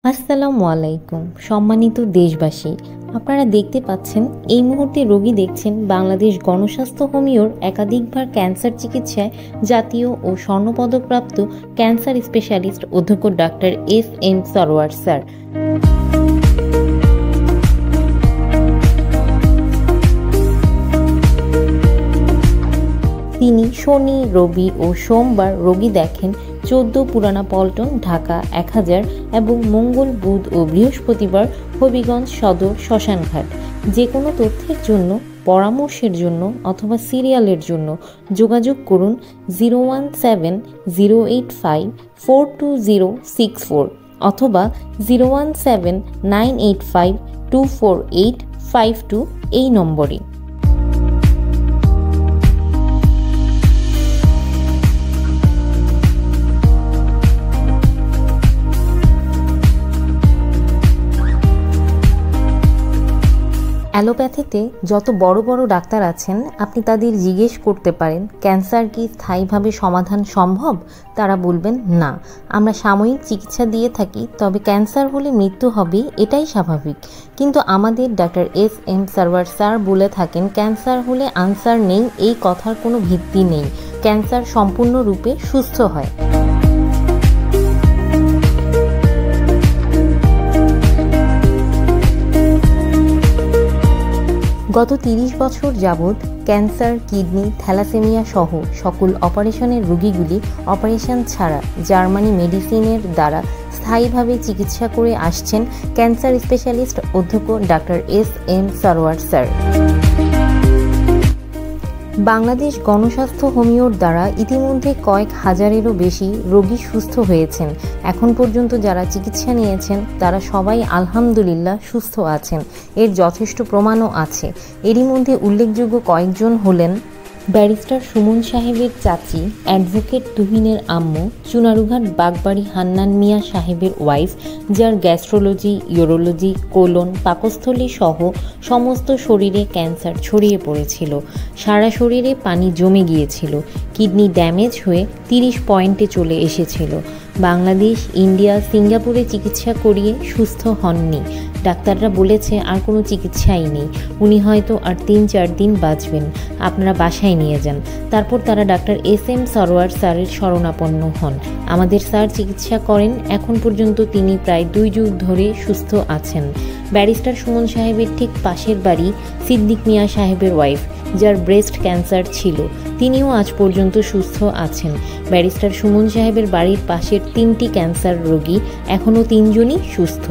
আসসালামু আলাইকুম সম্মানিত দেশবাসী, আপনারা দেখতে পাচ্ছেন এই মুহূর্তে রোগী দেখছেন বাংলাদেশ গণস্বাস্থ্য হোমিওর একাধিকবার ক্যান্সার চিকিৎসায় জাতীয় ও স্বর্ণপদকপ্রাপ্ত ক্যান্সার স্পেশালিস্ট অধ্যক্ষ ডাক্তার এস.এম. সরওয়ার স্যার। তিনি শনি, রবি ও সোমবার রোগী দেখেন 14 পুরানা পল্টন, ঢাকা 1000 এবং মঙ্গল, বুধ ও বৃহস্পতিবার হবিগঞ্জ সদর শ্মশানঘাট। যে কোনো তথ্যের জন্য, পরামর্শের জন্য অথবা সিরিয়ালের জন্য যোগাযোগ করুন 017-085-42064 অথবা 017-985-24852 এই নম্বরে। অ্যালোপ্যাথিতে যত বড় বড় ডাক্তার আছেন, আপনি তাদের জিজ্ঞেস করতে পারেন ক্যান্সার কি স্থায়ীভাবে সমাধান সম্ভব? তারা বলবেন না, আমরা সাময়িক চিকিৎসা দিয়ে থাকি, তবে ক্যান্সার হলে মৃত্যু হবে, এটাই স্বাভাবিক। কিন্তু আমাদের ডাক্তার এস.এম. সরওয়ার স্যার বলে থাকেন ক্যান্সার হলে আনসার নেই, এই কথার কোনো ভিত্তি নেই। ক্যান্সার সম্পূর্ণরূপে সুস্থ হয়। গত 30 বছর যাবৎ ক্যান্সার, কিডনি, থ্যালাসেমিয়া সহ সকল অপারেশনের রোগীগুলি অপারেশন ছাড়া জার্মানি মেডিসিনের দ্বারা স্থায়ীভাবে চিকিৎসা করে আসছেন ক্যান্সার স্পেশালিস্ট অধ্যক্ষ doctor SM. Sarwar sir. Bangladesh গণস্বাস্থ্য হোমিওর দ্বারা ইতিমধ্যে কয়েক হাজারেরও বেশি রোগী সুস্থ হয়েছেন। এখন পর্যন্ত যারা চিকিৎসা নিয়েছেন তারা সবাই আলহামদুলিল্লাহ সুস্থ আছেন। এর যথেষ্ট প্রমাণও আছে। এরই মধ্যে উল্লেখযোগ্য কয়েকজন হলেন ব্যারিস্টার সুমন সাহেবের চাচি, অ্যাডভোকেট তুহিনের আম্মু, চুনারুঘাট বাগবাড়ি হান্নান মিয়া সাহেবের ওয়াইফ, যার গ্যাস্ট্রোলজি, ইউরোলজি, কোলন, পাকস্থলী সহ সমস্ত শরীরে ক্যান্সার ছড়িয়ে পড়েছিল। সারা শরীরে পানি জমে গিয়েছিল, কিডনি ড্যামেজ হয়ে 30 পয়েন্টে চলে এসেছিল। বাংলাদেশ, ইন্ডিয়া, সিঙ্গাপুরে চিকিৎসা করিয়ে সুস্থ হননি। ডাক্তাররা বলেছে আর কোনো চিকিৎসাই নেই, উনি হয়তো আর 3-4 দিন বাঁচবেন, আপনারা বাসায় নিয়ে যান। তারপর তারা ডাক্তার এস.এম. সরওয়ার স্যারের শরণাপন্ন হন। আমাদের স্যার চিকিৎসা করেন, এখন পর্যন্ত তিনি প্রায় 2 যুগ ধরে সুস্থ আছেন। ব্যারিস্টার সুমন সাহেবের ঠিক পাশের বাড়ি সিদ্দিক মিয়া সাহেবের ওয়াইফ, যার ব্রেস্ট ক্যান্সার ছিল, তিনিও আজ পর্যন্ত সুস্থ আছেন। ব্যারিস্টার সুমন সাহেবের বাড়ির পাশের 3টি ক্যান্সার রোগী, এখনও 3 জনই সুস্থ।